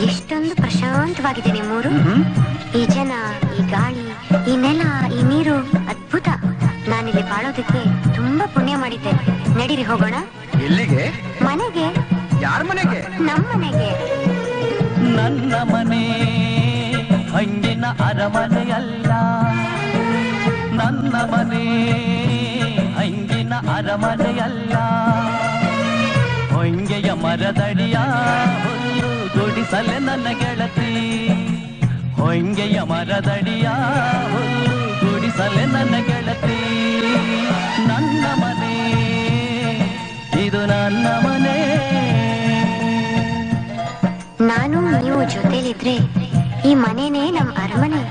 ಎಷ್ಟೊಂದು ಪ್ರಶಾಂತವಾಗಿದೆ ನಿಮ್ಮೂರು. ಈ ಜನ, ಈ ಗಾಳಿ, ಈ ನೆಲ, ಈ ನೀರು ಅದ್ಭುತ. ನಾನಿಲ್ಲಿ ಬಾಳೋದಕ್ಕೆ ತುಂಬಾ ಪುಣ್ಯ ಮಾಡಿದ್ದೆ. ನಡೀರಿ ಹೋಗೋಣ. ಎಲ್ಲಿಗೆ? ಮನೆಗೆ. ಯಾರ ಮನೆಗೆ? ನಮ್ಮ ಮನೆಗೆ. ನನ್ನ ಮನೆ ಹಂಗಿನ ಅರಮನೆಯಲ್ಲ, ನನ್ನ ಮನೆ ಹಂಗಿನ ಅರಮನೆಯಲ್ಲ. ಹೊಂಗೆಯ ಮರದಡಿಯ ಹುಲ್ಲು ಗುಡಿಸಲೆ ನನ್ನ ಗೆಳತಿ, ಹೊಂಗೆಯ ಮರದಡಿಯ ಹುಲ್ಲು ಗುಡಿಸಲೆ ನನ್ನ ಗೆಳತಿ. ನನ್ನ ಮನೆ ಇದು ನನ್ನ ಮನೆ. ನಾನು ನೀವು ಜೊತೆಲಿದ್ರೆ ಈ ಮನೆನೇ ನಮ್ಮ ಅರಮನೆ.